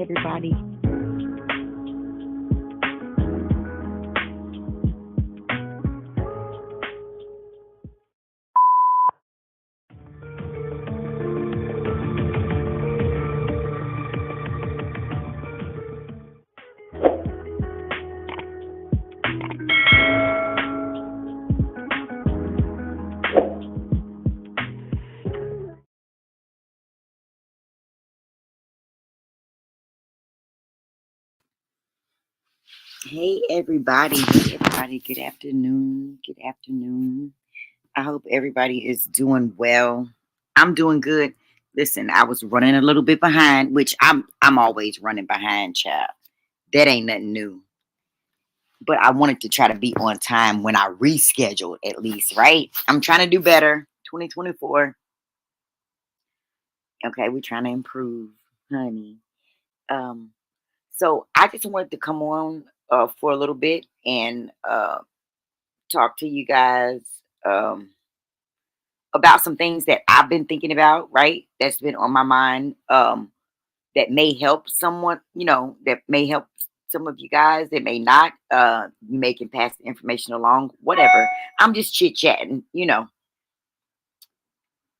everybody. Hey everybody, hey everybody, good afternoon, good afternoon. I hope everybody is doing well. I'm doing good. Listen, I was running a little bit behind, which I'm always running behind, child. That ain't nothing new. But I wanted to try to be on time when I rescheduled at least, right? I'm trying to do better. 2024. Okay, we're trying to improve, honey. Um, so I just wanted to come on for a little bit and talk to you guys um, about some things that I've been thinking about, right? That's been on my mind that may help someone, that may help some of you guys, that may not. You may can pass the information along, whatever. I'm just chit chatting,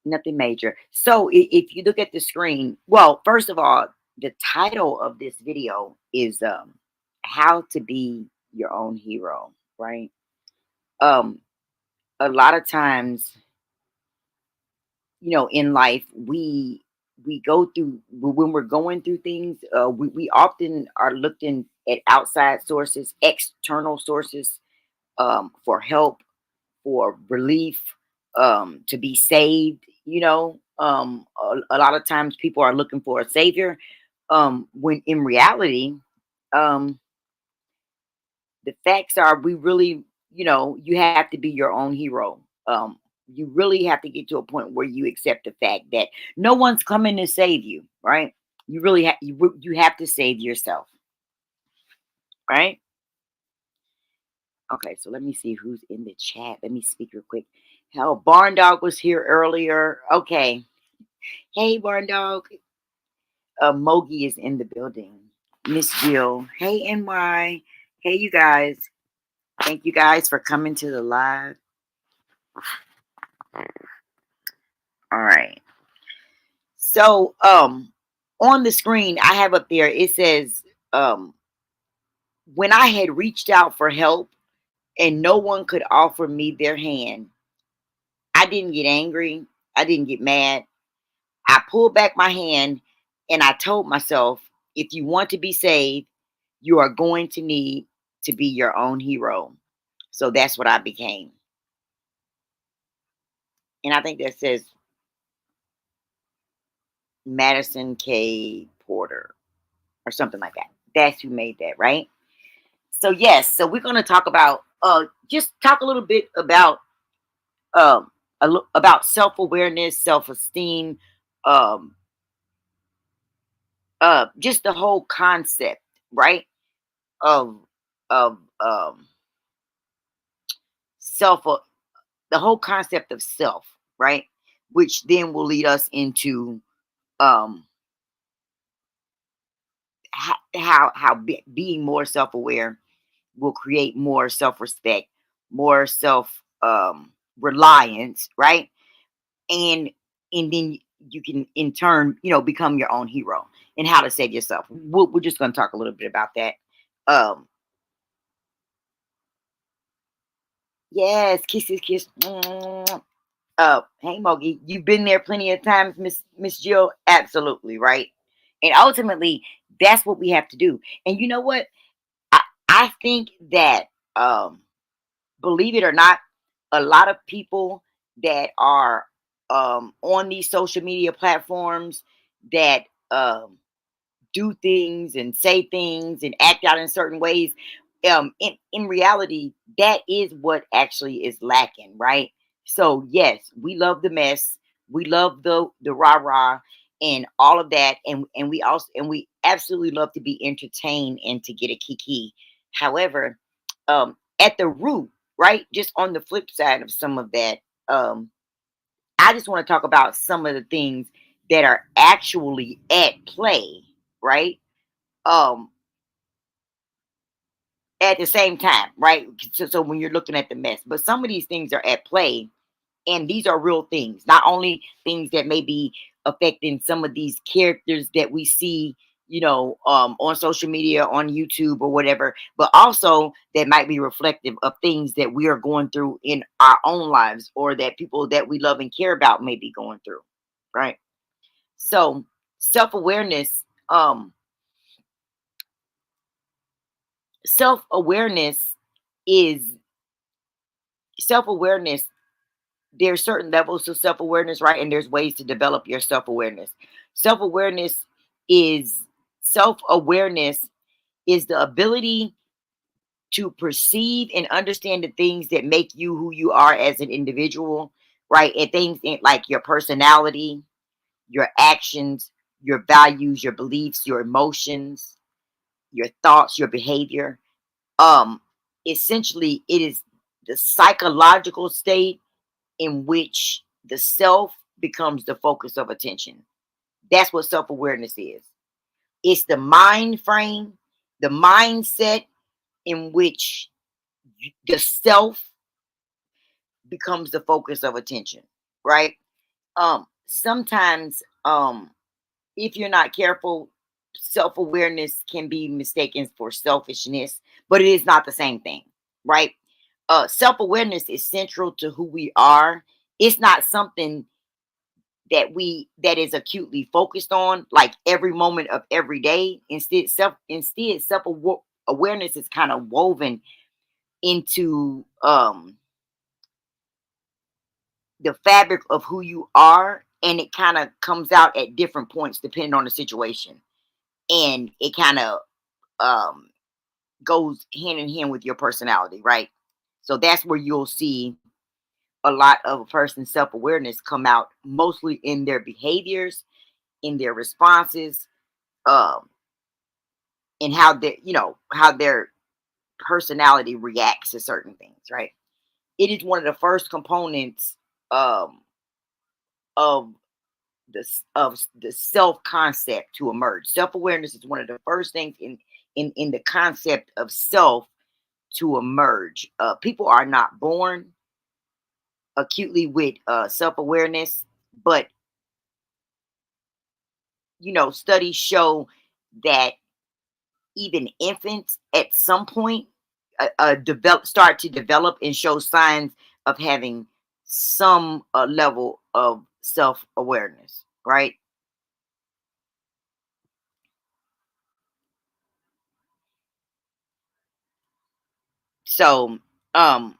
nothing major. So if you look at the screen, well, first of all, the title of this video is How to Be Your Own Hero, right? Um, a lot of times in life we go through when we're going through things, we often are looking at outside sources, external sources, for help, for relief, to be saved. A lot of times people are looking for a savior, when in reality, um, the facts are we really, you have to be your own hero. You really have to get to a point where you accept the fact that no one's coming to save you, right? You really you have to save yourself, right? Okay, so let me see who's in the chat. Let me speak real quick. Hell, Barn Dog was here earlier. Okay. Hey, Barn Dog. Mogi is in the building. Miss Jill. Hey, NY. Hey, you guys. Thank you guys for coming to the live. All right. So, on the screen I have up there, it says, um, when I had reached out for help and no one could offer me their hand, I didn't get angry. I didn't get mad. I pulled back my hand and I told myself, if you want to be saved, you are going to need to be your own hero. So that's what I became. And I think that says Madison K. Porter or something like that. That's who made that, right? So yes, so we're going to talk about just talk a little bit about um about self-awareness, self-esteem, um just the whole concept, right? Of of self the whole concept of self, right? Which then will lead us into um being more self-aware will create more self-respect, more self reliance, right? and and then you can in turn, become your own hero, and how to save yourself. We're just going to talk a little bit about that. um yes, kisses, kiss. Hey Mogi, you've been there plenty of times, Miss Jill. Absolutely right. And ultimately that's what we have to do. And you know what, I think that, um believe it or not, a lot of people that are on these social media platforms that do things and say things and act out in certain ways, in reality, that is what actually is lacking, right? So yes, we love the mess, we love the rah rah and all of that, and we absolutely love to be entertained and to get a kiki. However, at the root, right, just on the flip side of some of that, um, I just want to talk about some of the things that are actually at play, right? um at the same time, right? So when you're looking at the mess, but some of these things are at play, and these are real things, not only things that may be affecting some of these characters that we see, on social media, on YouTube or whatever, but also that might be reflective of things that we are going through in our own lives, or that people that we love and care about may be going through, right? So self-awareness, self-awareness is self-awareness. There's certain levels to self-awareness, right? And there's ways to develop your self-awareness. Self-awareness is self-awareness is the ability to perceive and understand the things that make you who you are as an individual, right? And things like your personality, your actions, your values, your beliefs, your emotions, your thoughts, your behavior. Um, Essentially, it is the psychological state in which the self becomes the focus of attention. That's what self awareness is. It's the mind frame, the mindset in which the self becomes the focus of attention, right? Sometimes, if you're not careful, self awareness can be mistaken for selfishness, but it is not the same thing, right? Self awareness is central to who we are. It's not something that is acutely focused on like every moment of every day. Instead, self awareness is kind of woven into the fabric of who you are, and it kind of comes out at different points depending on the situation, and it kind of um goes hand in hand with your personality, right? So that's where you'll see a lot of a person's self-awareness come out, mostly in their behaviors, in their responses, um and how their personality reacts to certain things, right? It is one of the first components um of the self concept to emerge. Self awareness is one of the first things in the concept of self to emerge. People are not born acutely with self awareness, but studies show that even infants at some point start to develop and show signs of having some level of self awareness, right? So, um,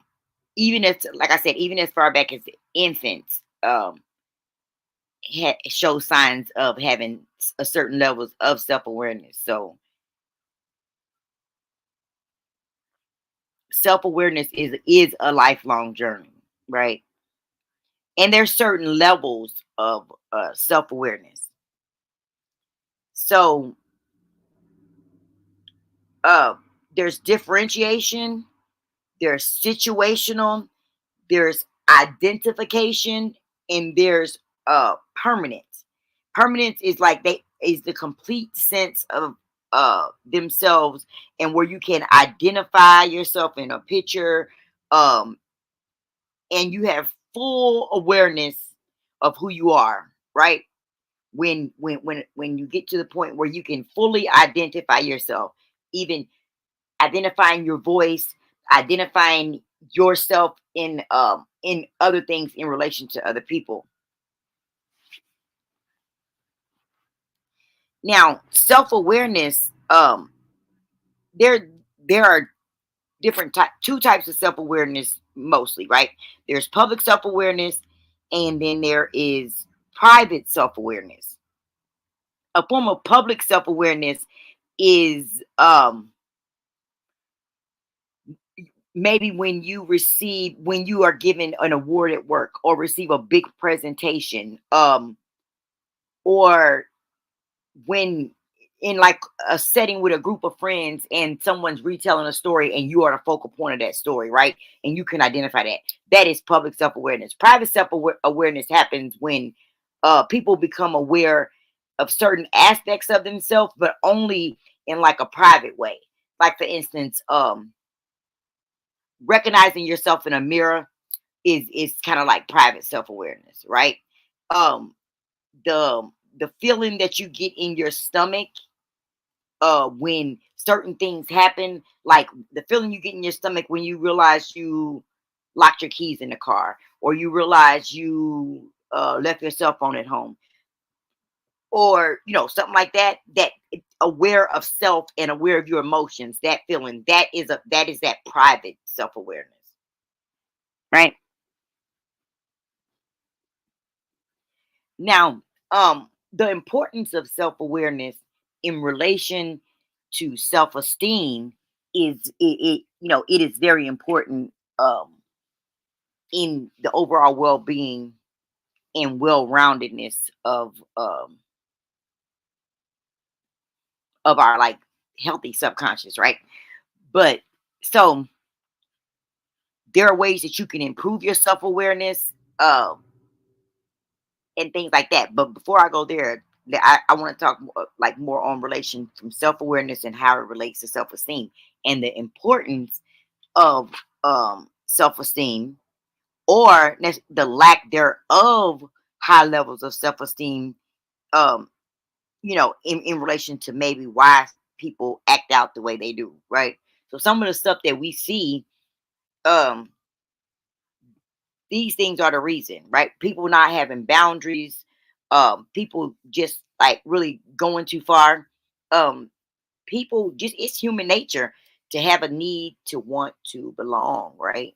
even as, like I said, even as far back as infants, show signs of having a certain levels of self awareness. So, self awareness is a lifelong journey, right? And there's certain levels of self awareness. So, uh, there's differentiation, there's situational, there's identification, and there's permanence. Permanence is like they is the complete sense of themselves, and where you can identify yourself in a picture, um and you have full awareness of who you are, right? When you get to the point where you can fully identify yourself, even identifying your voice, identifying yourself in other things in relation to other people. Now, self-awareness, there there are two types of self-awareness mostly, right? There's public self-awareness, and then there is private self-awareness. A form of public self-awareness is maybe when you are given an award at work, or receive a big presentation, or when in like a setting with a group of friends and someone's retelling a story and you are the focal point of that story, right? And you can identify that is public self-awareness. Private self-awareness happens when people become aware of certain aspects of themselves, but only in like a private way. Like for instance, recognizing yourself in a mirror is kind of like private self-awareness, right? Um the the feeling that you get in your stomach when certain things happen, like the feeling you get in your stomach when you realize you locked your keys in the car, or you realize you left your cell phone at home, or something like that. That aware of self and aware of your emotions, that feeling, that is that private self-awareness, right? Now, the importance of self-awareness in relation to self-esteem is it is very important in the overall well-being and well-roundedness of our like healthy subconscious, right? But so there are ways that you can improve your self-awareness and things like that. But before I go there, I want to talk like more on relation from self-awareness and how it relates to self-esteem and the importance of self-esteem, or the lack thereof high levels of self-esteem, um in relation to maybe why people act out the way they do, right? So some of the stuff that we see, um these things are the reason, right? People not having boundaries, people just like really going too far. Um, People just, it's human nature to have a need to want to belong, right?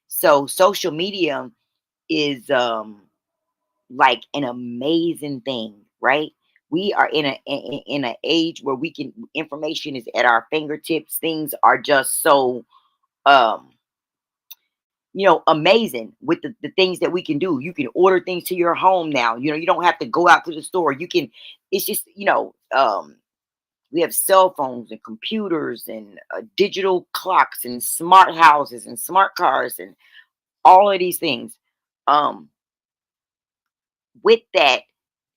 So social media is like an amazing thing, right? We are in an age where we can information is at our fingertips. Things are just so um amazing with the things that we can do. You can order things to your home now. You don't have to go out to the store. You can, it's just, we have cell phones and computers and digital clocks and smart houses and smart cars and all of these things. Um, with that,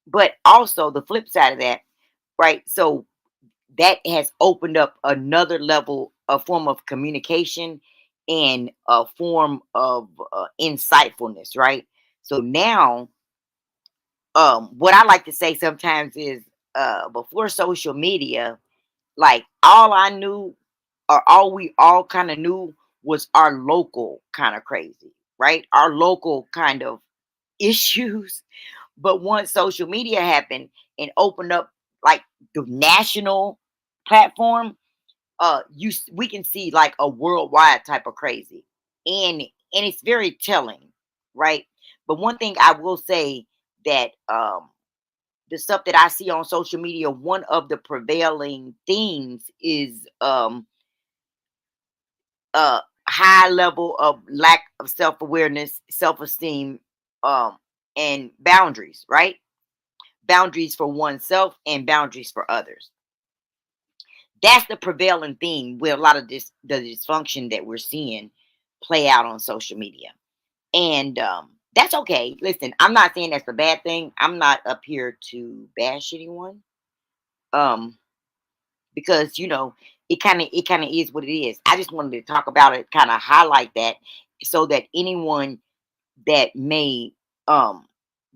but also the flip side of that, right? So that has opened up another level, a form of communication and a form of insightfulness, right? So now, what I like to say sometimes is, before social media, like all I knew, or all we all kind of knew, was our local kind of crazy, right? Our local kind of issues. But once social media happened and opened up like the national platform, we can see like a worldwide type of crazy, and it's very telling, right? But one thing I will say, that the stuff that I see on social media, one of the prevailing themes is a high level of lack of self-awareness, self-esteem, um and boundaries, right? Boundaries for oneself and boundaries for others. That's the prevailing theme with a lot of the dysfunction that we're seeing play out on social media. And that's okay. Listen, I'm not saying that's a bad thing. I'm not up here to bash anyone. Um, because it kind of is what it is. I just wanted to talk about it, kind of highlight that, so that anyone that may um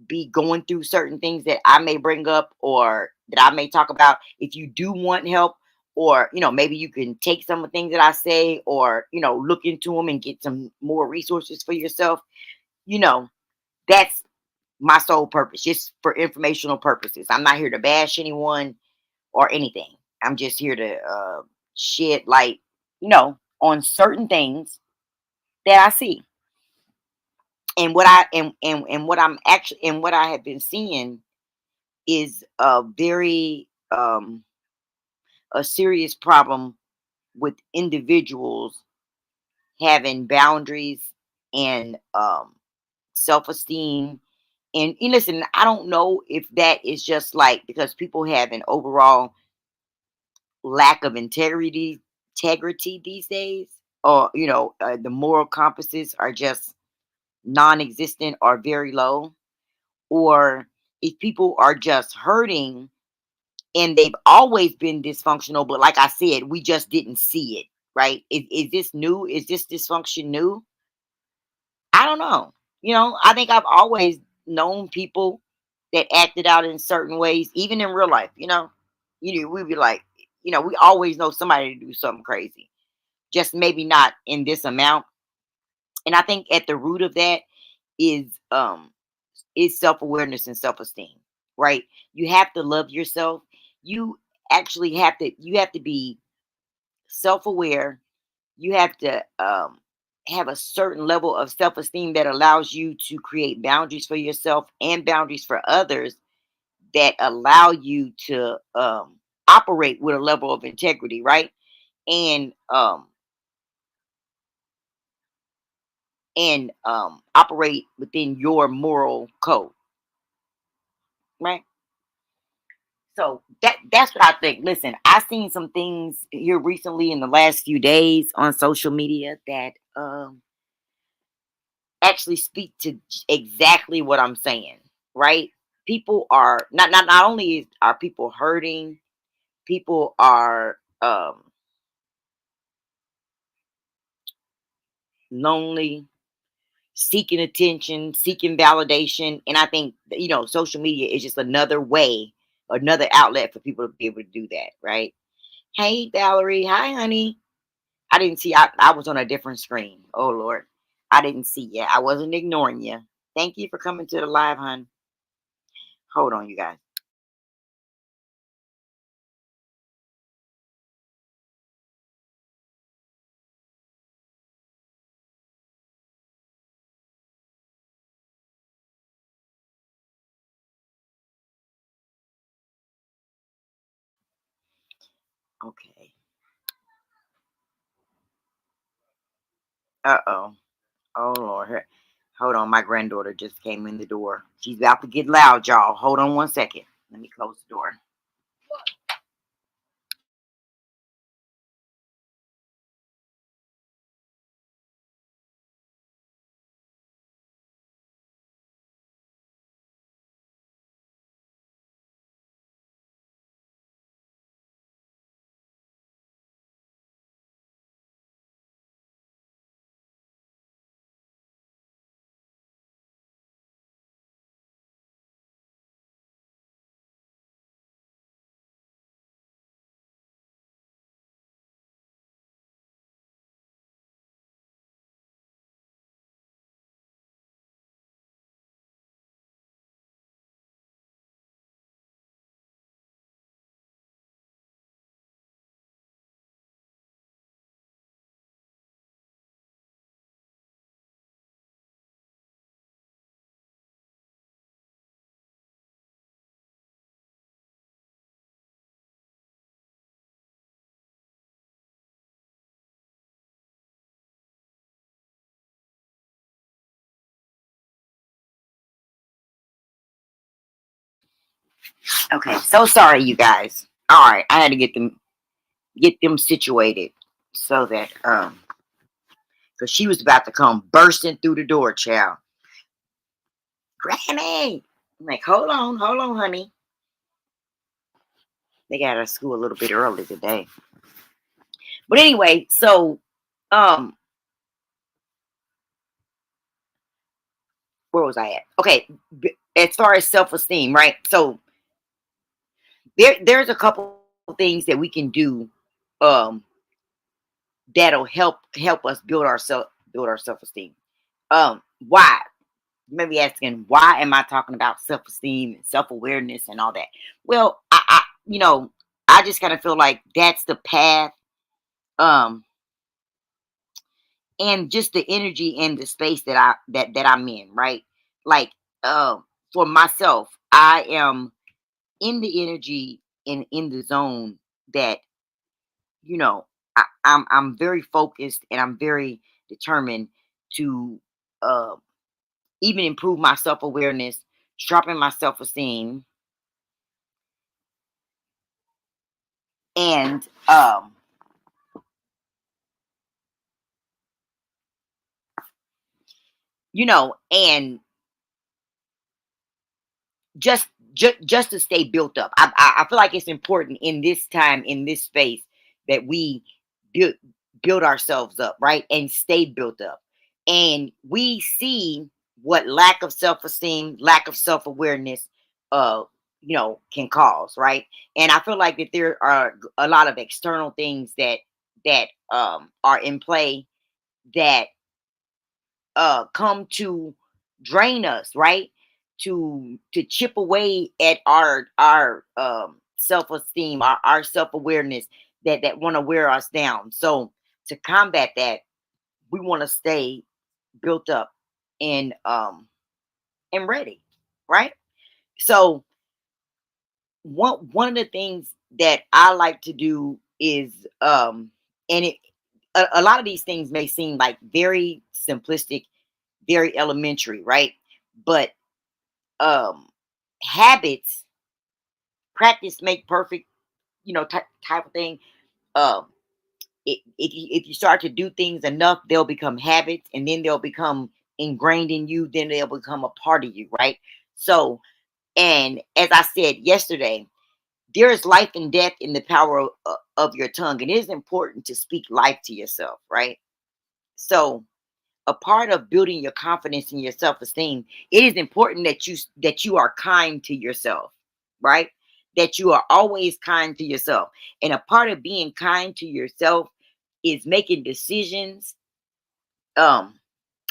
be going through certain things that I may bring up or that I may talk about, if you do want help, or maybe you can take some of the things that I say, or look into them and get some more resources for yourself. You know, that's my sole purpose, just for informational purposes. I'm not here to bash anyone or anything. I'm just here to shed light, on certain things that I see, and what I'm actually, and what I have been seeing is a very a serious problem with individuals having boundaries and self-esteem. And listen, I don't know if that is just like because people have an overall lack of integrity these days, or the moral compasses are just non-existent or very low, or if people are just hurting and they've always been dysfunctional, but like I said, we just didn't see it, right? Is this new? Is this dysfunction new? I don't know. I think I've always known people that acted out in certain ways, even in real life. We'd be like, we always know somebody to do something crazy, just maybe not in this amount. And I think at the root of that is um is self-awareness and self-esteem, right? You have to love yourself. You actually have to be self-aware. You have to have a certain level of self-esteem that allows you to create boundaries for yourself and boundaries for others that allow you to operate with a level of integrity, right? And operate within your moral code, right? So that's what I think. Listen, I've seen some things here recently in the last few days on social media that actually speak to exactly what I'm saying, right? People are not only are people hurting, people are lonely, seeking attention, seeking validation, and I think social media is just another way, another outlet for people to be able to do that, right? Hey, Valerie. Hi, honey. I didn't see. I was on a different screen. Oh Lord, I didn't see you. I wasn't ignoring you. Thank you for coming to the live, hon. Hold on, you guys. Okay. Uh-oh. Oh Lord. Hold on. My granddaughter just came in the door. She's about to get loud, y'all. Hold on one second. Let me close the door. Okay. So sorry, you guys. All right. I had to get them situated so that because she was about to come bursting through the door, child. Granny. I'm like, hold on, honey. They got out of school a little bit early today. But anyway, so um, where was I at? Okay, as far as self-esteem, right? So there's a couple things that we can do um that'll help us build our self-esteem. Why? You may be asking, why am I talking about self-esteem and self-awareness and all that? Well, I just kind of feel like that's the path. Um, and just the energy and the space that I'm in, right? Like for myself, I am in the energy and in the zone that, you know, I'm very focused and I'm very determined to uh even improve my self-awareness, sharpen my self-esteem, and and just just to stay built up. I feel like it's important in this time, in this space, that we build build ourselves up, right, and stay built up. And we see what lack of self esteem, lack of self awareness, uh, can cause, right? And I feel like that there are a lot of external things that are in play that come to drain us, right? To chip away at our self-esteem, our self-awareness that want to wear us down. So to combat that, we want to stay built up and ready, right? So one of the things that I like to do is and it a lot of these things may seem like very simplistic, very elementary, right? But um habits, practice make perfect, type of thing. um if you start to do things enough, they'll become habits, and then they'll become ingrained in you, then they'll become a part of you, right? So, and as I said yesterday, there is life and death in the power of your tongue, and it is important to speak life to yourself, right? So a part of building your confidence and your self-esteem, it is important that you are kind to yourself, right? That you are always kind to yourself. And a part of being kind to yourself is making decisions um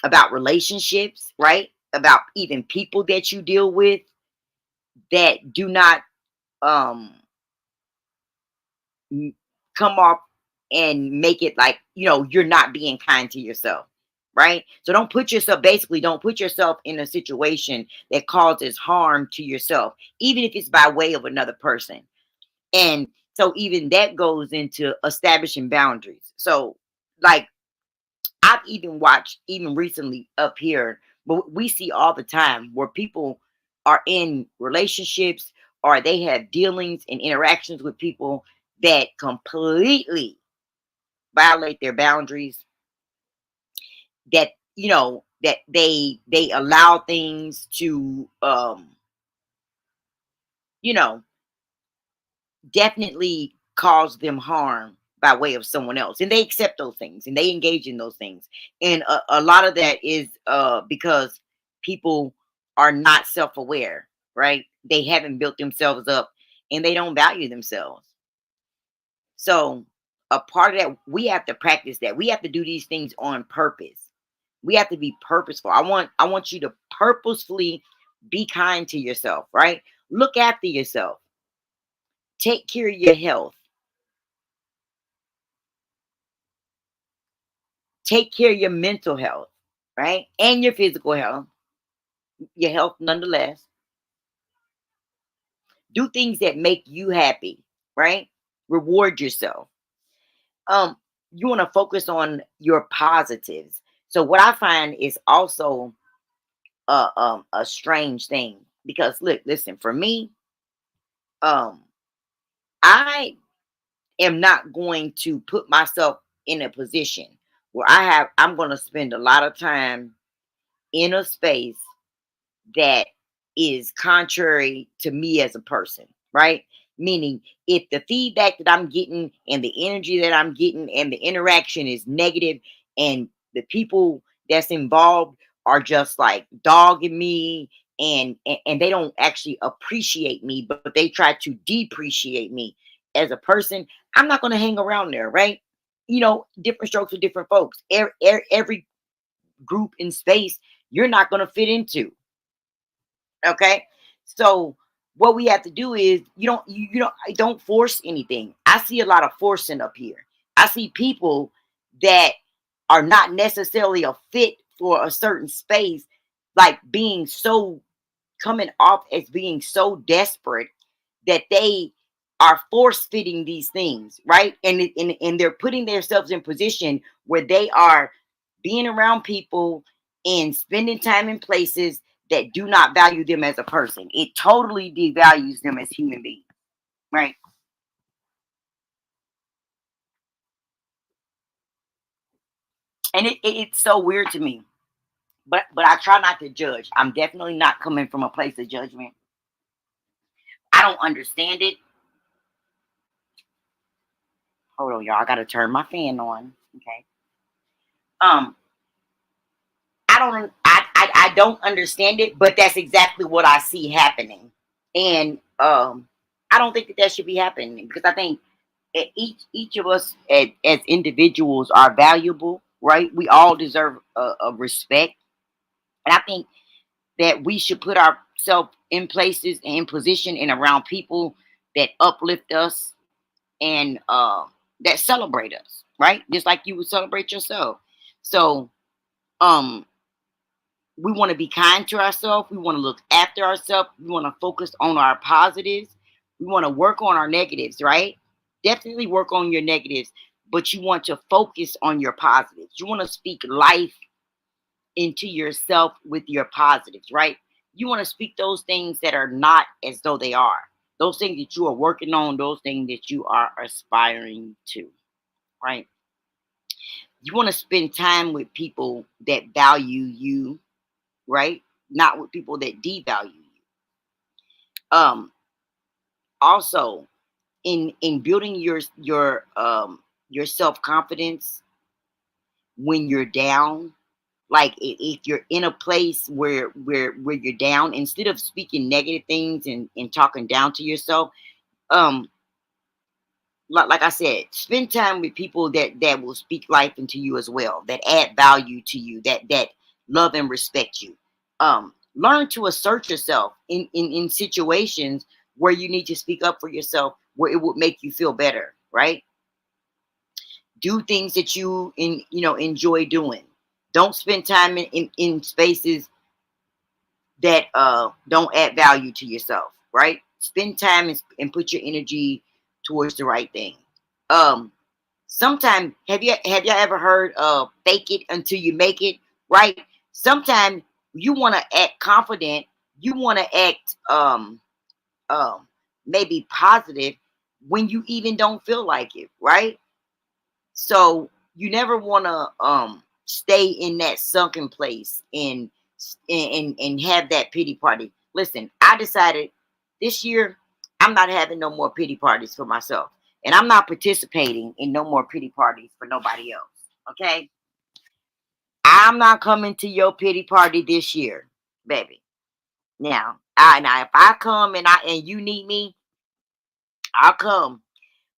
about relationships, right? About even people that you deal with that do not um m- come off and make it like, you're not being kind to yourself, right? So don't put yourself in a situation that causes harm to yourself, even if it's by way of another person. And so even that goes into establishing boundaries. So, like, I've even watched, even recently up here, but we see all the time where people are in relationships or they have dealings and interactions with people that completely violate their boundaries, that that they allow things to you know definitely cause them harm by way of someone else, and they accept those things and they engage in those things. And a lot of that is because people are not self-aware, right? They haven't built themselves up, and they don't value themselves. So a part of that, we have to practice that. We have to do these things on purpose. We have to be purposeful. I want you to purposefully be kind to yourself, right? Look after yourself. Take care of your health. Take care of your mental health, right? And your physical health, your health nonetheless. Do things that make you happy, right? Reward yourself. Um, you want to focus on your positives. So what I find is also a strange thing, because look, listen, for me, um, I am not going to put myself in a position where I'm going to spend a lot of time in a space that is contrary to me as a person, right? Meaning, if the feedback that I'm getting and the energy that I'm getting and the interaction is negative, and the people that's involved are just like dogging me, and they don't actually appreciate me, but they try to depreciate me as a person, I'm not going to hang around there, right? Different strokes for different folks. Every group in space you're not going to fit into. Okay. So what we have to do is, don't force anything. I see a lot of forcing up here. I see people that are not necessarily a fit for a certain space, like being so coming off as being so desperate that they are force fitting these things, right? And they're putting themselves in position where they are being around people and spending time in places that do not value them as a person. It totally devalues them as human beings, right? And it's so weird to me. But I try not to judge. I'm definitely not coming from a place of judgment. I don't understand it. Hold on, y'all. I gotta turn my fan on. Okay. Um, I don't understand it, but that's exactly what I see happening. And I don't think that that should be happening, because I think each of us as individuals are valuable, right? We all deserve a respect, and I think that we should put ourselves in places and in position and around people that uplift us and that celebrate us, right? Just like you would celebrate yourself. So um we want to be kind to ourselves. We want to look after ourselves. We want to focus on our positives. We want to work on our negatives, right? Definitely work on your negatives, but you want to focus on your positives. You want to speak life into yourself with your positives, right? You want to speak those things that are not as though they are. Those things that you are working on, those things that you are aspiring to, right? You want to spend time with people that value you, right? Not with people that devalue you. Um, Also, in building your self confidence when you're down, like if you're in a place where you're down, instead of speaking negative things and talking down to yourself, um, like I said, spend time with people that will speak life into you as well, that add value to you, that love and respect you. Learn to assert yourself in situations where you need to speak up for yourself, where it would make you feel better, right? Do things that enjoy doing. Don't spend time in spaces that don't add value to yourself, right? Spend time and put your energy towards the right thing. Um, Sometimes, have you ever heard of fake it until you make it, right? Sometimes you want to act confident, you want to act um maybe positive when you even don't feel like it, right? So you never want to stay in that sunken place and have that pity party. Listen, I decided this year I'm not having no more pity parties for myself, and I'm not participating in no more pity parties for nobody else. Okay, I'm not coming to your pity party this year, baby. Now if I come and you need me, I'll come.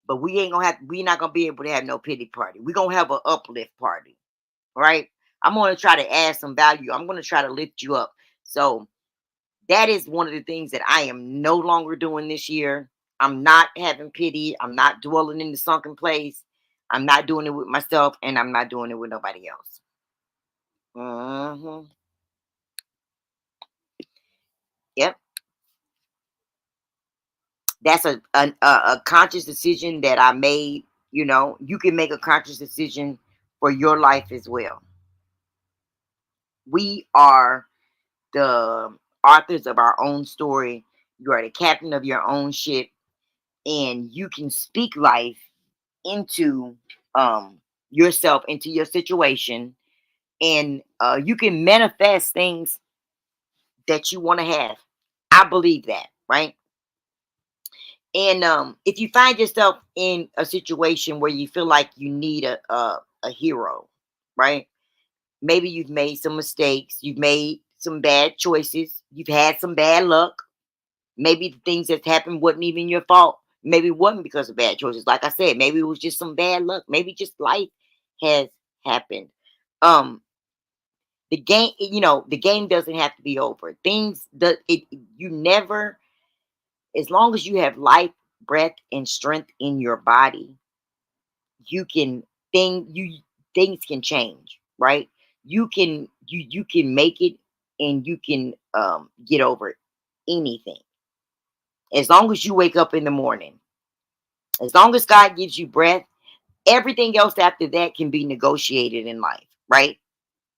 But we're not gonna be able to have no pity party. We're gonna have an uplift party, right? I'm gonna try to add some value. I'm gonna try to lift you up. So that is one of the things that I am no longer doing this year. I'm not having pity. I'm not dwelling in the sunken place. I'm not doing it with myself, and I'm not doing it with nobody else. Hmm. Yep, that's a conscious decision that I made. You can make a conscious decision for your life as well. We are the authors of our own story. You are the captain of your own ship, and you can speak life into yourself, into your situation, and you can manifest things that you want to have. I believe that, right? And if you find yourself in a situation where you feel like you need a hero, right? Maybe you've made some mistakes, you've made some bad choices, you've had some bad luck. Maybe the things that happened wasn't even your fault. Maybe it wasn't because of bad choices. Like I said, maybe it was just some bad luck. Maybe just life has happened. Um, the game doesn't have to be over. You never, as long as you have life, breath, and strength in your body, you can things can change, right? You can make it, and you can get over anything as long as you wake up in the morning. As long as God gives you breath, everything else after that can be negotiated in life, right?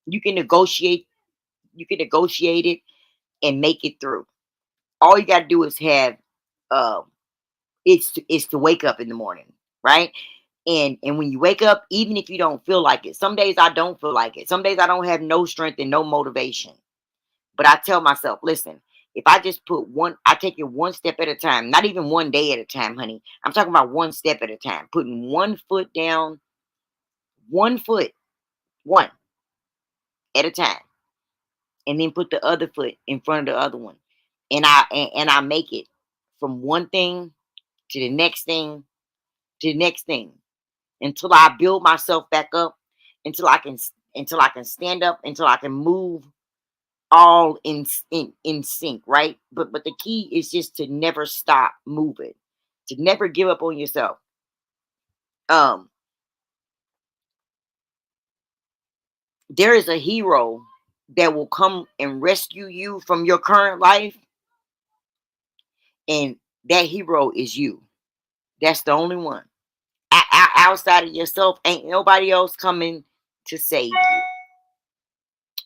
You can negotiate, you can negotiate it and make it through. All you gotta do is have uh is to wake up in the morning, right? And when you wake up, even if you don't feel like it, some days I don't feel like it. Some days I don't have no strength and no motivation. But I tell myself, listen, If I just put one, I take it one step at a time, not even one day at a time, honey. I'm talking about one step at a time, putting one foot down, one foot, one at a time, and then put the other foot in front of the other one. And I make it from one thing to the next thing to the next thing until I build myself back up, until I can stand up, until I can move all in sync, right? But the key is just to never stop moving, to never give up on yourself. Um, there is a hero that will come and rescue you from your current life, and that hero is you. That's the only one. Outside of yourself, ain't nobody else coming to save you.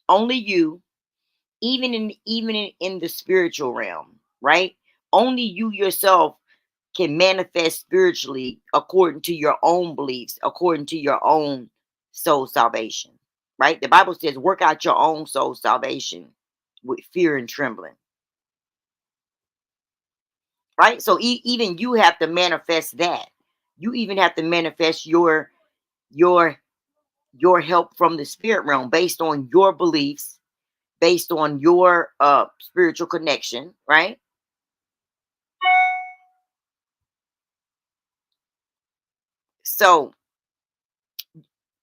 Only you. Even in the spiritual realm, right? Only you yourself can manifest spiritually according to your own beliefs, according to your own soul salvation, right? The Bible says, work out your own soul salvation with fear and trembling, right? So even you have to manifest that. You even have to manifest your your help from the spirit realm based on your beliefs, based on your spiritual connection, right? So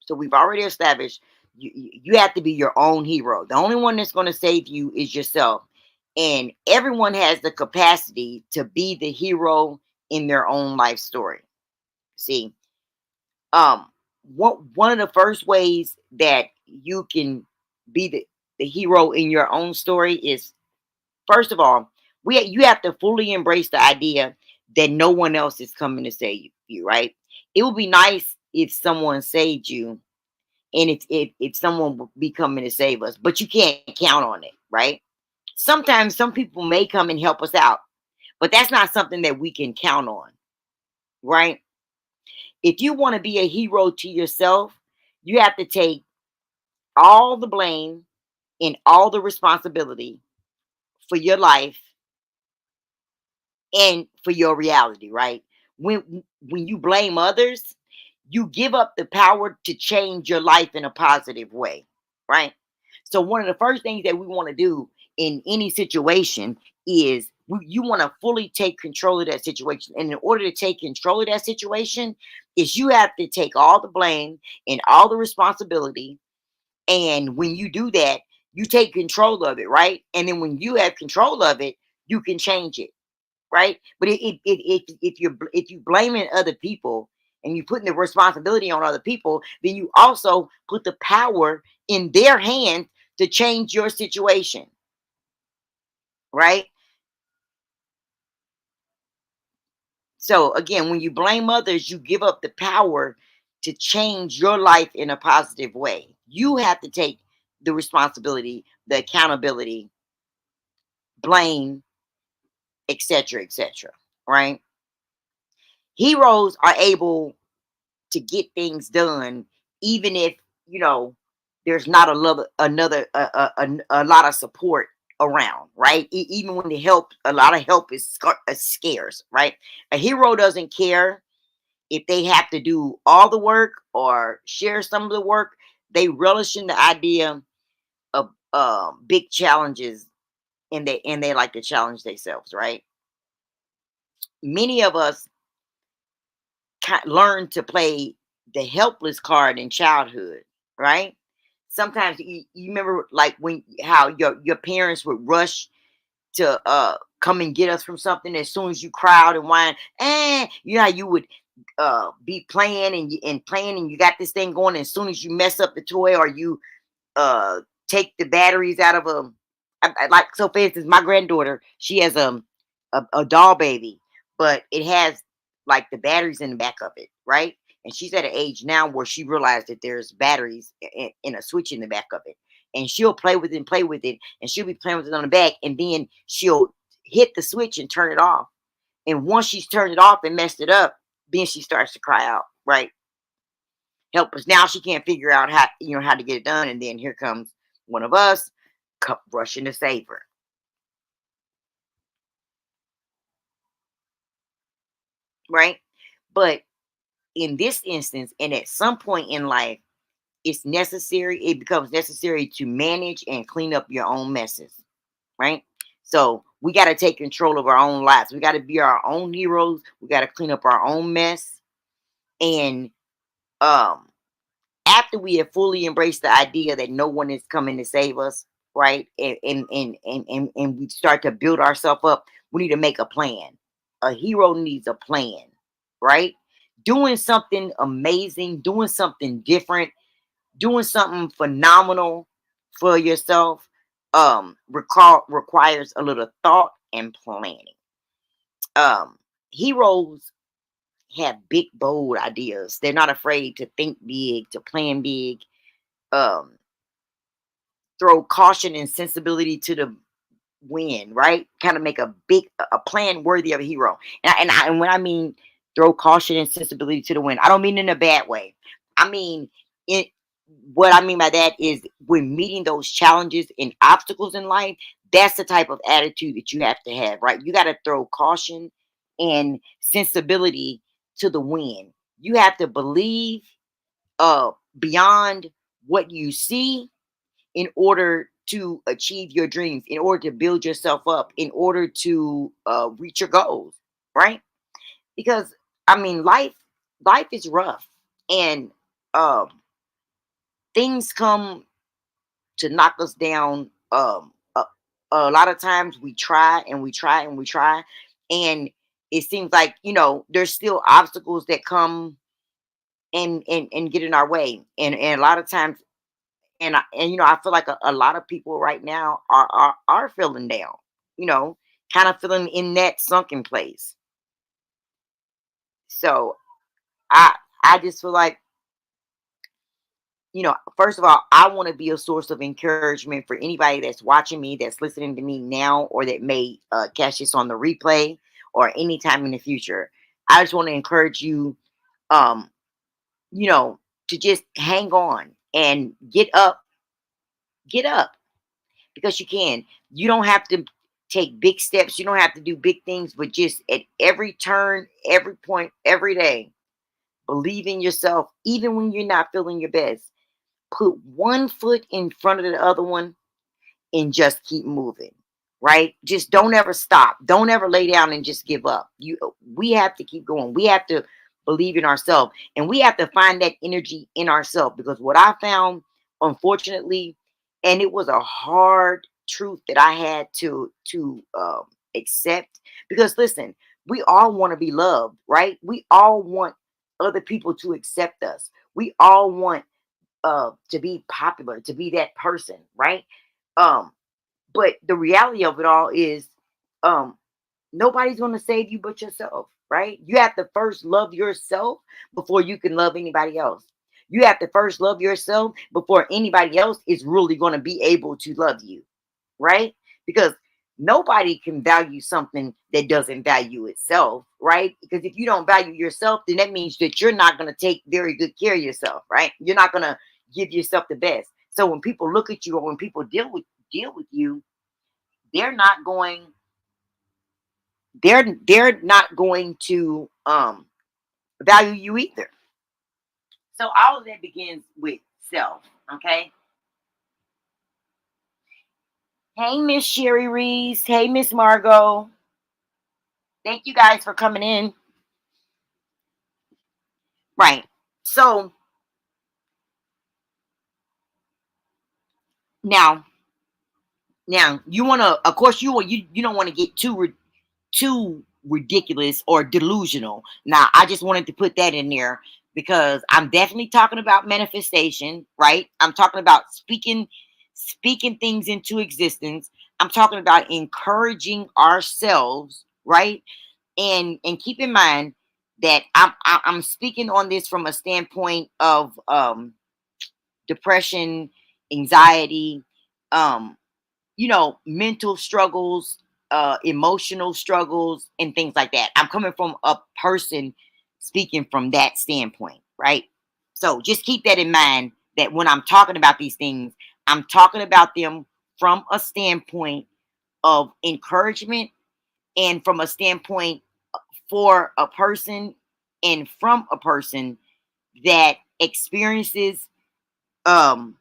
So we've already established you have to be your own hero. The only one that's going to save you is yourself. And everyone has the capacity to be the hero in their own life story. See, um, one of the first ways that you can be the hero in your own story is, first of all, you have to fully embrace the idea that no one else is coming to save you, right? It would be nice if someone saved you, and if someone will be coming to save us, but you can't count on it, right? Sometimes some people may come and help us out, but that's not something that we can count on, right? If you want to be a hero to yourself, you have to take all the blame and all the responsibility for your life and for your reality, right? When you blame others, you give up the power to change your life in a positive way, right? So one of the first things that we want to do in any situation is you want to fully take control of that situation. And in order to take control of that situation, is you have to take all the blame and all the responsibility. And when you do that, you take control of it, right? And then when you have control of it, you can change it, right? But if you blaming other people and you putting the responsibility on other people, then you also put the power in their hands to change your situation, right? So again, when you blame others, you give up the power to change your life in a positive way. You have to take the responsibility, the accountability, blame, etc., etc. Right? Heroes are able to get things done, even if you know there's not a lot of support around, right? Even when the help, a lot of help is scarce, right? A hero doesn't care if they have to do all the work or share some of the work. They relish in the idea of big challenges, and they like to challenge themselves, right? Many of us learn to play the helpless card in childhood, right? Sometimes you remember like when how your parents would rush to come and get us from something as soon as you cried and whine, and you know how you would be playing and playing and you got this thing going, and as soon as you mess up the toy or you uh take the batteries out of a like, so for instance, my granddaughter, she has a doll baby, but it has like the batteries in the back of it, right? And she's at an age now where she realized that there's batteries in a switch in the back of it, and she'll play with it and play with it, and she'll be playing with it on the back, and then she'll hit the switch and turn it off, and once she's turned it off and messed it up, then she starts to cry out, right? Help us. Now she can't figure out how to get it done, and then here comes one of us rushing to save her. right? But in this instance, and at some point in life, it becomes necessary to manage and clean up your own messes, right? So we got to take control of our own lives. We got to be our own heroes. We got to clean up our own mess. And um, after we have fully embraced the idea that no one is coming to save us, right? And we start to build ourselves up, we need to make a plan. A hero needs a plan, right? Doing something amazing, doing something different, doing something phenomenal for yourself requires a little thought and planning. Heroes have big bold ideas. They're not afraid to think big, to plan big, um throw caution and sensibility to the wind, right? Kind of make a plan worthy of a hero. And when I mean throw caution and sensibility to the wind, I don't mean in a bad way. I mean it. What I mean by that is when meeting those challenges and obstacles in life, that's the type of attitude that you have to have, right? You got to throw caution and sensibility to the wind. You have to believe beyond what you see in order to achieve your dreams, in order to build yourself up, in order to reach your goals, right? Because I mean, life is rough, and um, things come to knock us down. A lot of times we try and we try and we try, and it seems like there's still obstacles that come and get in our way, and a lot of times I feel like a lot of people right now are feeling down, you know, kind of feeling in that sunken place. So I I just feel like, first of all, I want to be a source of encouragement for anybody that's watching me, that's listening to me now, or that may catch this on the replay or anytime in the future. I just want to encourage you, um, you know, to just hang on and get up because you can. You don't have to take big steps. You don't have to do big things, but just at every turn, every point, every day, believe in yourself, even when you're not feeling your best. Put one foot in front of the other one and just keep moving. Right? Just don't ever stop. Don't ever lay down and just give up. We have to keep going. We have to believe in ourselves and we have to find that energy in ourselves because what I found, unfortunately, and it was a hard truth that I had to accept because listen, we all want to be loved, right? We all want other people to accept us. We all want to be popular, to be that person, right? Um, but the reality of it all is um nobody's going to save you but yourself, right? You have to first love yourself before you can love anybody else. You have to first love yourself before anybody else is really going to be able to love you, right? Because nobody can value something that doesn't value itself, right? Because if you don't value yourself, then that means that you're not going to take very good care of yourself, right? You're not going to give yourself the best. So when people look at you or when people deal with you, they're not going they're not going to value you either. So all of that begins with self. Okay. Hey, Miss Sherry Reese. Hey, Miss Margot. Thank you guys for coming in. Right. So now, you want to, of course, you don't want to get too ridiculous or delusional. Now, I just wanted to put that in there because I'm definitely talking about manifestation, right? I'm talking about speaking things into existence. I'm talking about encouraging ourselves, right? And keep in mind that I'm speaking on this from a standpoint of depression, anxiety, um, mental struggles, emotional struggles, and things like that. I'm coming from a person speaking from that standpoint, right? So just keep that in mind that when I'm talking about these things, I'm talking about them from a standpoint of encouragement and from a standpoint for a person and from a person that experiences um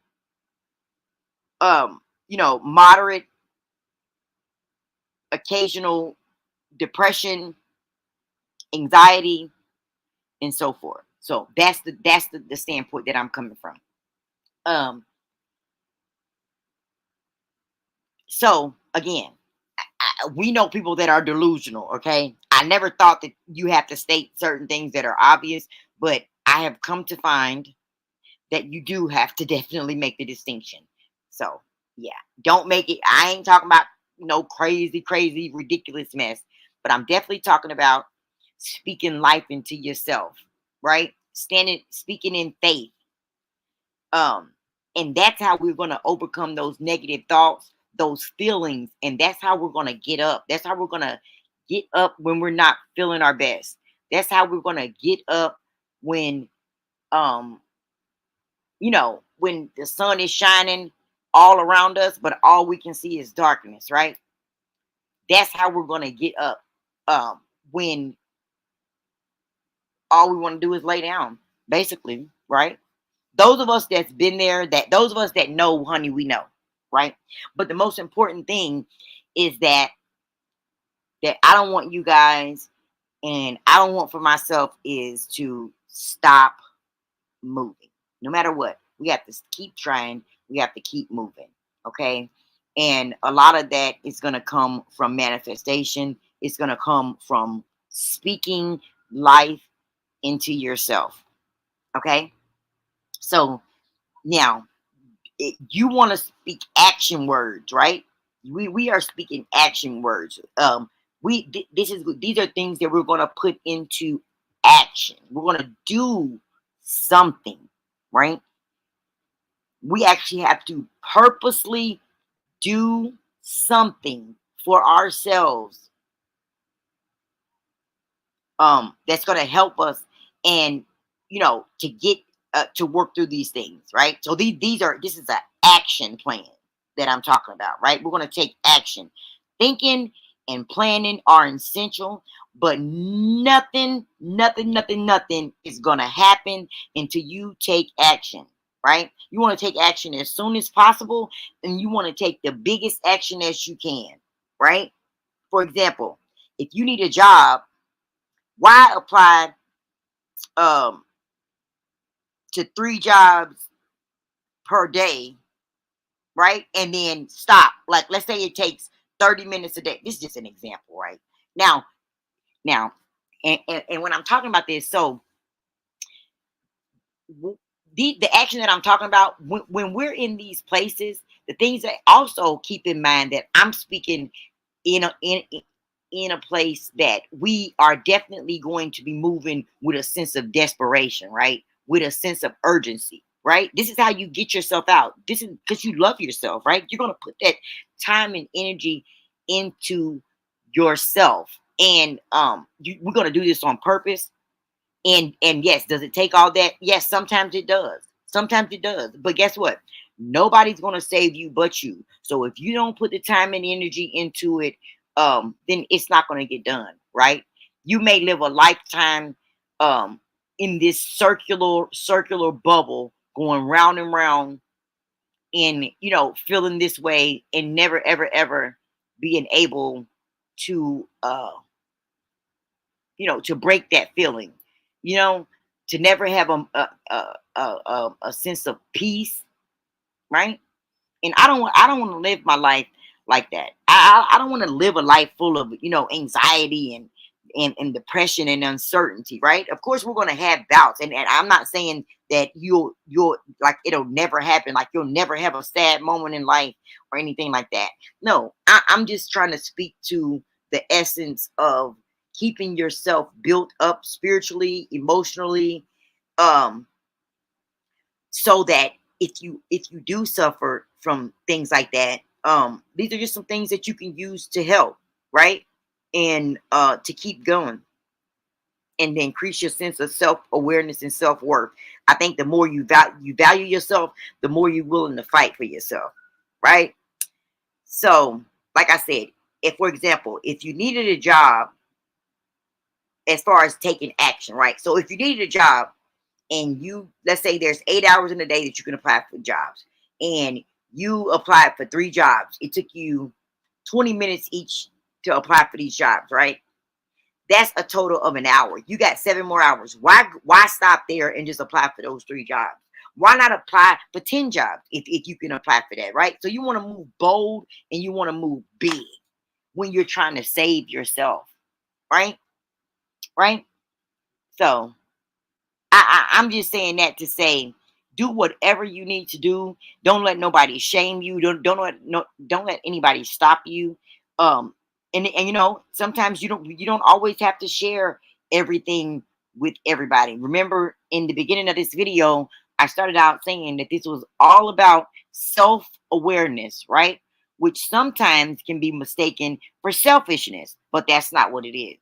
moderate occasional depression, anxiety, and so forth. So that's the standpoint that I'm coming from. Um, so again, we know people that are delusional. Okay, I never thought that you have to state certain things that are obvious, but I have come to find that you do have to definitely make the distinction. So yeah, don't make it. I ain't talking about no crazy, crazy, ridiculous mess, but I'm definitely talking about speaking life into yourself, right? Speaking in faith. Um, and that's how we're gonna overcome those negative thoughts, those feelings, and that's how we're gonna get up. That's how we're gonna get up when we're not feeling our best. That's how we're gonna get up when um when the sun is shining all around us, but all we can see is darkness, right? That's how we're going to get up when all we want to do is lay down, basically, right? Those of us that's been there, that those of us that know, honey, we know, right? But the most important thing is that I don't want you guys and I don't want for myself is to stop moving. No matter what, we have to keep trying. We have to keep moving. Okay. And a lot of that is going to come from manifestation. It's going to come from speaking life into yourself. Okay. So now you want to speak action words, right? We are speaking action words. These are things that we're going to put into action. We're going to do something, right? We actually have to purposely do something for ourselves that's going to help us and to get to work through these things, right? So this is an action plan that I'm talking about, right? We're going to take action. Thinking and planning are essential, but nothing is going to happen until you take action, right? You want to take action as soon as possible, and you want to take the biggest action as you can, right? For example, if you need a job, why apply um, to 3 jobs per day, right? And then stop. Like, let's say it takes 30 minutes a day. This is just an example, right? Now, now, and when I'm talking about this, so the action that I'm talking about, when we're in these places, the things that also keep in mind that I'm speaking in a place that we are definitely going to be moving with a sense of desperation, right? With a sense of urgency, right? This is how you get yourself out. This is because you love yourself, right? You're going to put that time and energy into yourself. And we're going to do this on purpose. And yes, does it take all that? Yes, sometimes it does. Sometimes it does. But guess what? Nobody's going to save you but you. So if you don't put the time and energy into it, then it's not going to get done, right? You may live a lifetime um in this circular bubble going round and round and feeling this way and never ever being able to to break that feeling, you know, to never have a sense of peace, right? And I don't want to live my life like that. I don't want to live a life full of anxiety and depression and uncertainty, right? Of course, we're going to have doubts, and I'm not saying that you'll like it'll never happen, like you'll never have a sad moment in life or anything like that. No, I'm just trying to speak to the essence of keeping yourself built up spiritually, emotionally, um, so that if you do suffer from things like that, these are just some things that you can use to help, right? And to keep going and to increase your sense of self-awareness and self-worth. I think the more you value yourself, the more you're willing to fight for yourself, right? So like I said, if for example, if you needed a job as far as taking action, right? So if you needed a job and you, let's say there's 8 hours in a day that you can apply for jobs, and you applied for 3 jobs, it took you 20 minutes each to apply for these jobs, right? That's a total of an hour. You got 7 more hours. Why stop there and just apply for those 3 jobs? Why not apply for 10 jobs if you can apply for that, right? So you want to move bold and you want to move big when you're trying to save yourself, right? Right? So I'm just saying that to say, do whatever you need to do. Don't let nobody shame you. Don't let anybody stop you. Um, and you know, sometimes you don't always have to share everything with everybody. Remember, in the beginning of this video, I started out saying that this was all about self awareness, right? Which sometimes can be mistaken for selfishness, but that's not what it is.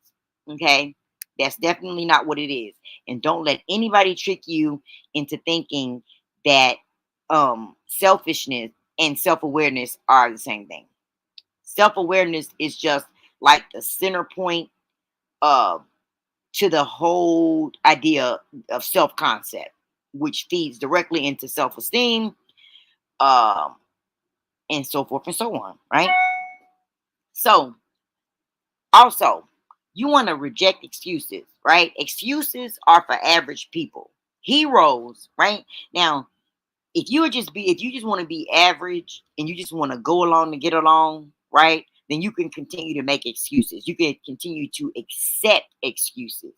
Okay, that's definitely not what it is. And don't let anybody trick you into thinking that selfishness and self-awareness are the same thing. Self-awareness is just like the center point uh, to the whole idea of self-concept, which feeds directly into self-esteem, um, and so forth and so on, right? So also, you want to reject excuses, right? Excuses are for average people. Heroes, right? Now, if you just want to be average and you just want to go along to get along, right? Then you can continue to make excuses. You can continue to accept excuses,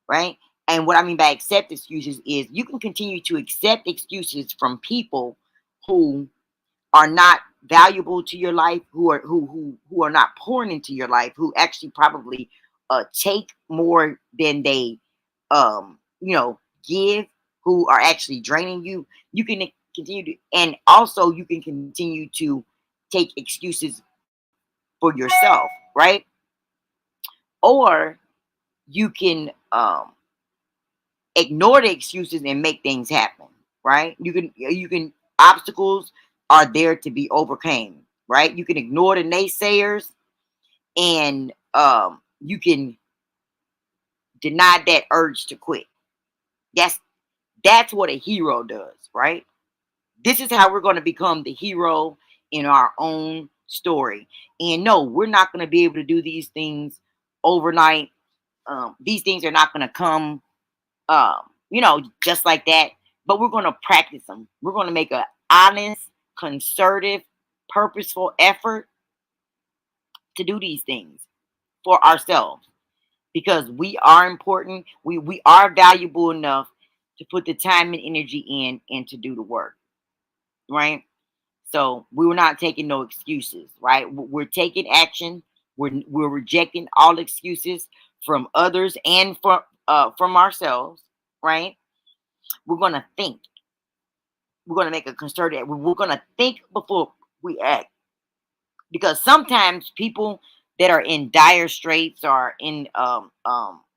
right? And what I mean by accept excuses is you can continue to accept excuses from people who are not valuable to your life, who are not pouring into your life, who actually probably take more than they give, who are actually draining you. You can continue to, and also you can continue to take excuses for yourself, right? Or you can ignore the excuses and make things happen, right? You can obstacles are there to be overcome, right? You can ignore the naysayers, and you can deny that urge to quit. That's that's what a hero does, right? This is how we're going to become the hero in our own story. And no, we're not going to be able to do these things overnight. These things are not going to come just like that. But we're going to practice them. We're going to make an honest, concerted, purposeful effort to do these things for ourselves, because we are important. We are valuable enough to put the time and energy in and to do the work, right? So we were not taking no excuses, right? We're taking action. We're rejecting all excuses from others and from ourselves, right? We're gonna think. We're gonna make a concerted. We're gonna think before we act, because sometimes people that are in dire straits, or in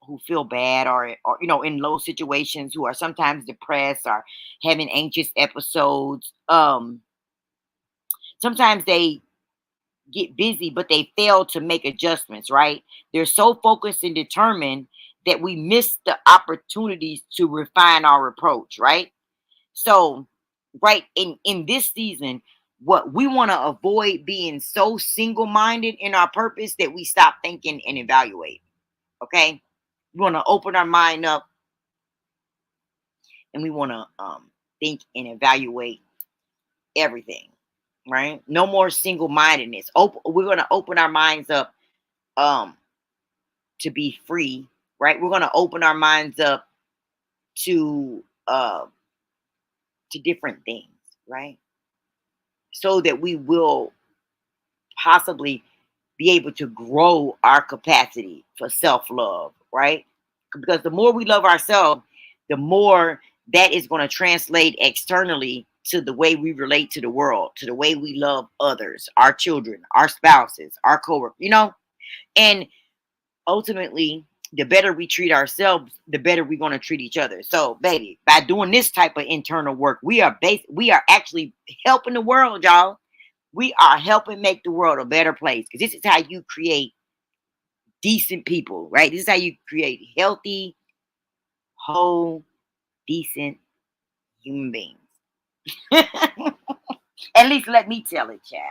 who feel bad, or in low situations, who are sometimes depressed or having anxious episodes, sometimes they get busy, but they fail to make adjustments, right? They're so focused and determined that we miss the opportunities to refine our approach, right? So, right, in this season, what we want to avoid being so single-minded in our purpose that we stop thinking and evaluate. Okay, we want to open our mind up, and we want to think and evaluate everything, right? No more single-mindedness. We're going to open our minds up um to be free, right? We're going to open our minds up to different things, right? So that we will possibly be able to grow our capacity for self-love, right? Because the more we love ourselves, the more that is going to translate externally to the way we relate to the world, to the way we love others, our children, our spouses, our coworkers, and ultimately, the better we treat ourselves, the better we're going to treat each other. So, baby, by doing this type of internal work, we are actually helping the world, y'all. We are helping make the world a better place, because this is how you create decent people, right? This is how you create healthy, whole, decent human beings. At least let me tell it, child.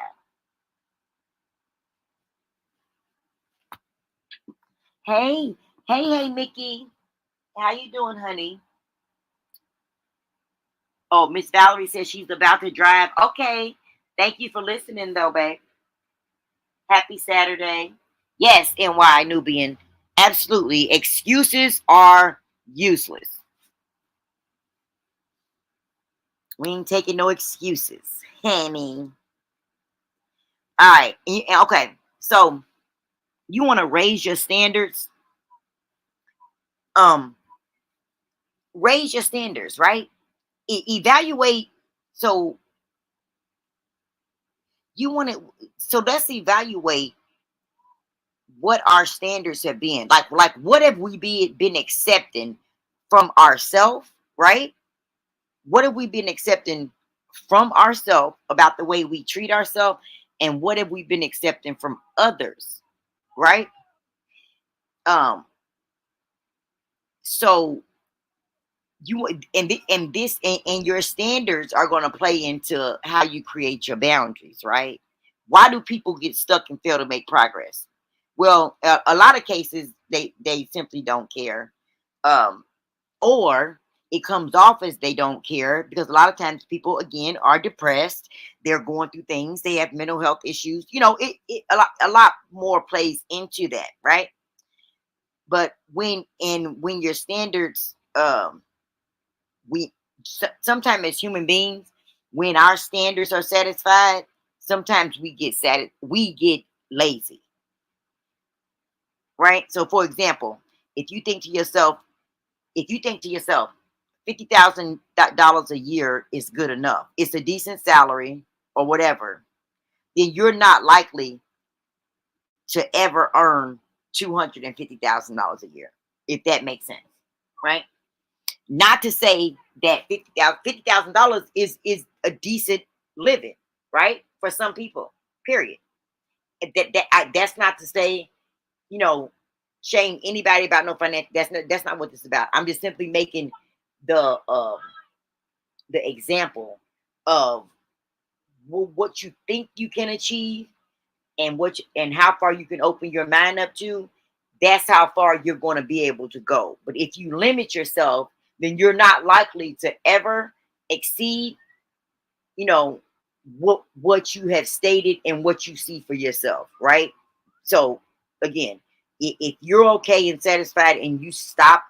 Hey, hey, Mickey. How you doing, honey? Oh, Miss Valerie says she's about to drive. Okay. Thank you for listening, though, babe. Happy Saturday. Yes, NY Nubian. Absolutely. Excuses are useless. We ain't taking no excuses, honey. All right. Okay. So you want to raise your standards? Um, Raise your standards, right? Evaluate. So you want to. So let's evaluate what our standards have been. Like what have we been accepting from ourselves, right? What have we been accepting from ourselves about the way we treat ourselves, and what have we been accepting from others, right? Um, so you and this and your standards are going to play into how you create your boundaries, right? Why do people get stuck and fail to make progress? Well, a lot of cases they simply don't care, um, or it comes off as they don't care because a lot of times people again are depressed, they're going through things, they have mental health issues, a lot more plays into that, right? But when your standards, we sometimes as human beings, when our standards are satisfied, sometimes we get lazy, right? So for example, if you think to yourself if you think to yourself $50,000 a year is good enough, it's a decent salary or whatever, then you're not likely to ever earn $250,000 a year, if that makes sense, right? Not to say that $50,000 is a decent living, right? For some people, period. That's not to say, you know, shame anybody about no finance. That's not what this is about. I'm just simply making the um the example of what you think you can achieve and and how far you can open your mind up to. That's how far you're going to be able to go. But if you limit yourself, then you're not likely to ever exceed, you know, what you have stated and what you see for yourself, right? So again, if you're okay and satisfied and you stop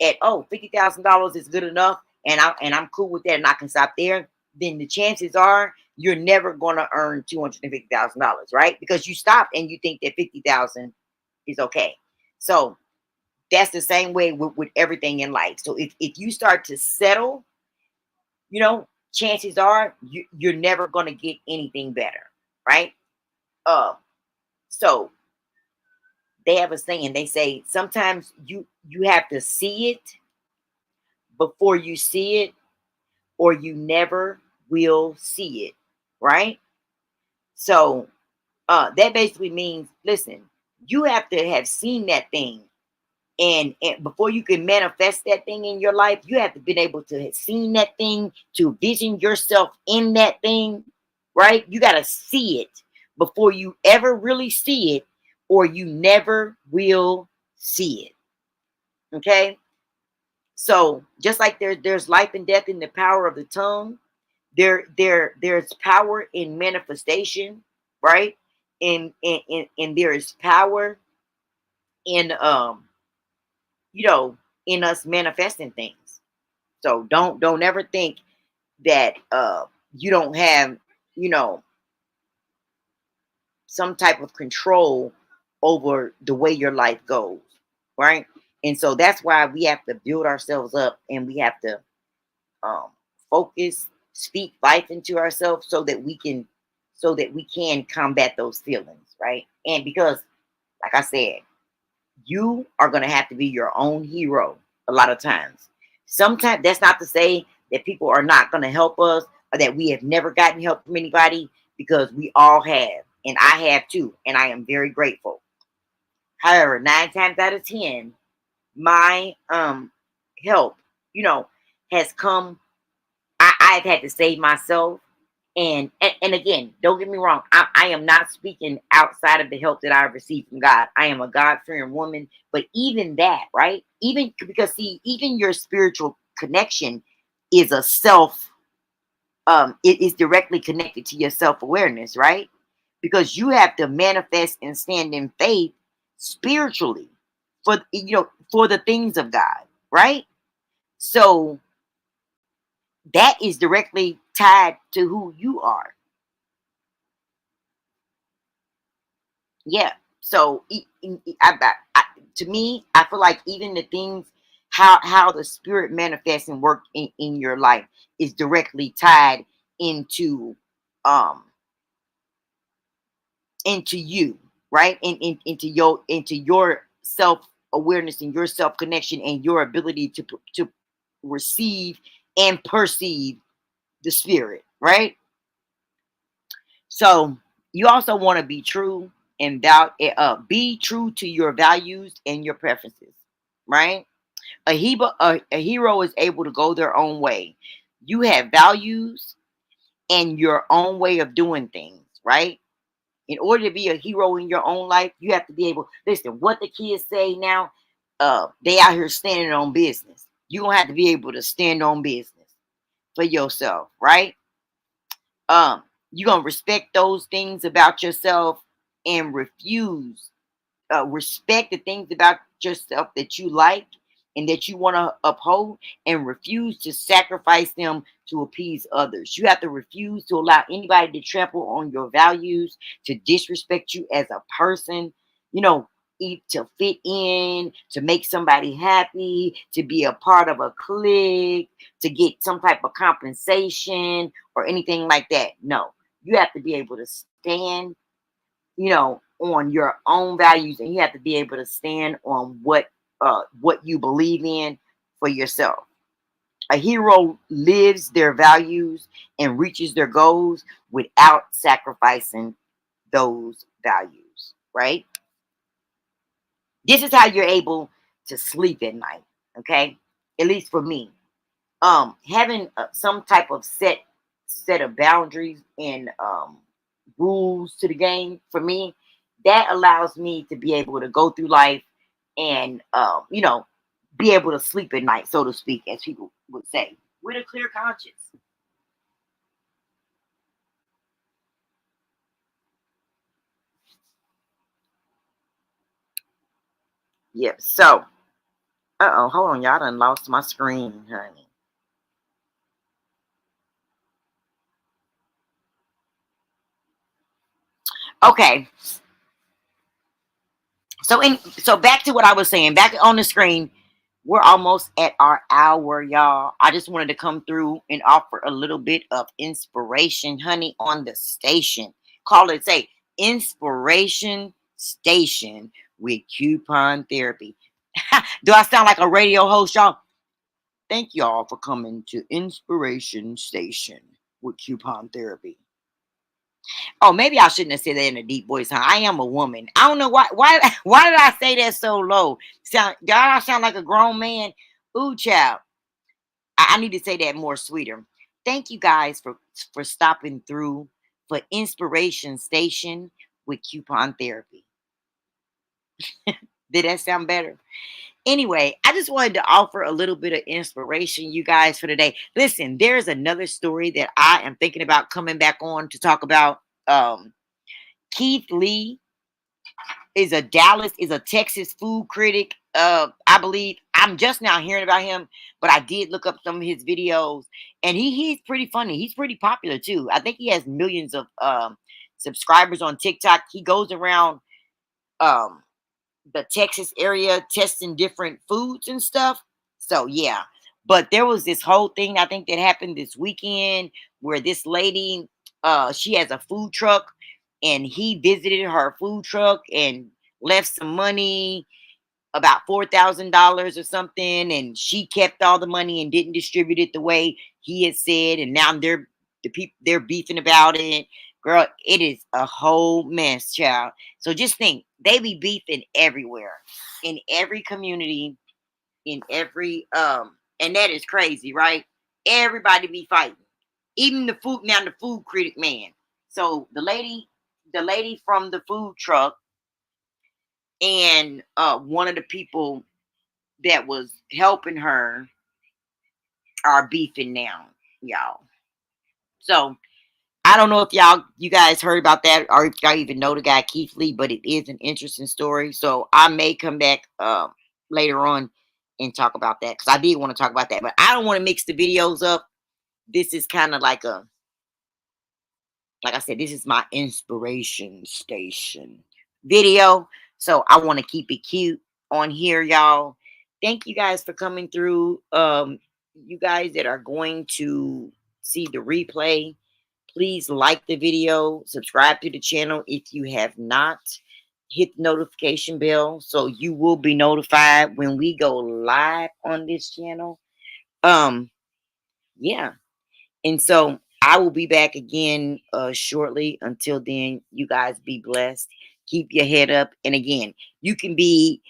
at, oh, $50,000 is good enough, and I'm cool with that and I can stop there, then the chances are you're never gonna earn $250,000, right? Because you stopped and you think that 50,000 is okay. So that's the same way with everything in life. So if you start to settle, chances are you're never gonna get anything better, right? Uh, so they have a saying. They say sometimes you have to see it before you see it, or you never will see it, right? So that basically means, listen, you have to have seen that thing, and before you can manifest that thing in your life, you have to been able to have seen that thing, to vision yourself in that thing, right? You got to see it before you ever really see it, or you never will see it. Okay. So just like there's life and death in the power of the tongue, there's power in manifestation, right? And there is power in you know in us manifesting things. So don't ever think that you don't have, you know some type of control over the way your life goes, right? And so that's why we have to build ourselves up, and we have to um, focus, speak life into ourselves, so that we can combat those feelings, right? And because, like I said, you are going to have to be your own hero a lot of times. Sometimes that's not to say that people are not going to help us, or that we have never gotten help from anybody, because we all have, and I have too, and I am very grateful. However, 9 times out of 10, my help, you know, has come. I've had to save myself. And again, don't get me wrong. I am not speaking outside of the help that I've received from God. I am a God-fearing woman, but even that, right? Even because see, even your spiritual connection is a self. It is directly connected to your self-awareness, right? Because you have to manifest and stand in faith spiritually for the things of God, right? So that is directly tied to who you are. Yeah. So to me, I feel like even the things how the spirit manifests and work in your life is directly tied into um into you, right? Into your self awareness and your self connection and your ability to receive and perceive the spirit, right? So you also want to be true and be true to your values and your preferences, right? A hero is able to go their own way. You have values and your own way of doing things, right? In order to be a hero in your own life, you have to be able. Listen, what the kids say now, they out here standing on business. You gonna have to be able to stand on business for yourself, right? um you're gonna respect those things about yourself and refuse respect the things about yourself that you like and that you want to uphold, and refuse to sacrifice them to appease others. You have to refuse to allow anybody to trample on your values, to disrespect you as a person, you know, to fit in, to make somebody happy, to be a part of a clique, to get some type of compensation or anything like that. No, you have to be able to stand, on your own values, and you have to be able to stand on what you believe in for yourself. A hero lives their values and reaches their goals without sacrificing those values, right? This is how you're able to sleep at night, okay? At least for me. Having some type of set of boundaries and rules to the game for me, that allows me to be able to go through life and be able to sleep at night, so to speak, as people would say, with a clear conscience. Yep. So, hold on, y'all done lost my screen, honey. Okay. So back to what I was saying, back on the screen, we're almost at our hour, y'all. I just wanted to come through and offer a little bit of inspiration, honey, on the station. Call it, say, Inspiration Station with Coupon Therapy. Do I sound like a radio host, y'all? Thank y'all for coming to Inspiration Station with Coupon Therapy. Oh, maybe I shouldn't have said that in a deep voice. Huh? I am a woman. I don't know why. Why? Why did I say that so low? God, I sound like a grown man. Ooh, child. I need to say that more sweeter. Thank you guys for stopping through for Inspiration Station with Coupon Therapy. Did that sound better? Anyway, I just wanted to offer a little bit of inspiration, you guys, for today. Listen, there's another story that I am thinking about coming back on to talk about. Keith Lee is a Texas food critic. I believe I'm just now hearing about him, but I did look up some of his videos, and he's pretty funny. He's pretty popular too. I think he has millions of subscribers on TikTok. He goes around um the Texas area testing different foods and stuff. So yeah. But there was this whole thing I think that happened this weekend where this lady she has a food truck, and he visited her food truck and left some money, about $4,000 or something, and she kept all the money and didn't distribute it the way he had said, and now they're beefing about it. Girl, it is a whole mess, child. So just think, They be beefing everywhere, in every community, in every and that is crazy, right? Everybody be fighting. Even the food critic man. So the lady from the food truck and one of the people that was helping her are beefing now, y'all. So I don't know if you guys heard about that or if y'all even know the guy Keith Lee, but it is an interesting story. So I may come back later on and talk about that because I did want to talk about that, but I don't want to mix the videos up. This is kind of like I said, this is my inspiration station video. So I want to keep it cute on here, y'all. Thank you guys for coming through. You guys that are going to see the replay, please like the video, subscribe to the channel if you have not. Hit the notification bell so you will be notified when we go live on this channel. Um, yeah. And so I will be back again shortly. Until then, you guys be blessed. Keep your head up. And again, you can be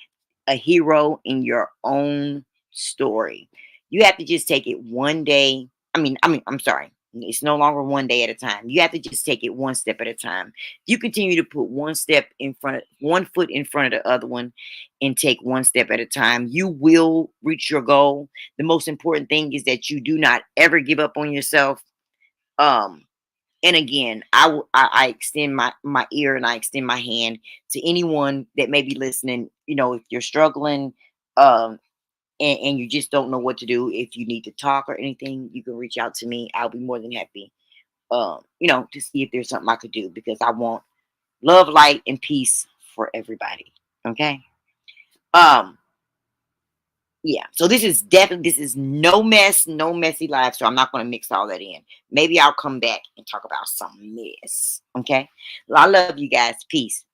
a hero in your own story. You have to just take it one day. I'm sorry. It's no longer one day at a time. You have to just take it one step at a time. You continue to put one foot in front of the other one and take one step at a time. You will reach your goal. The most important thing is that you do not ever give up on yourself. Um, and again, I extend my ear and I extend my hand to anyone that may be listening. If you're struggling, um, and you just don't know what to do, if you need to talk or anything, you can reach out to me. I'll be more than happy, to see if there's something I could do because I want love, light, and peace for everybody. Okay. Um, Yeah, so this is no mess, no messy life. So I'm not going to mix all that in. Maybe I'll come back and talk about some mess. Okay. Well, I love you guys. Peace.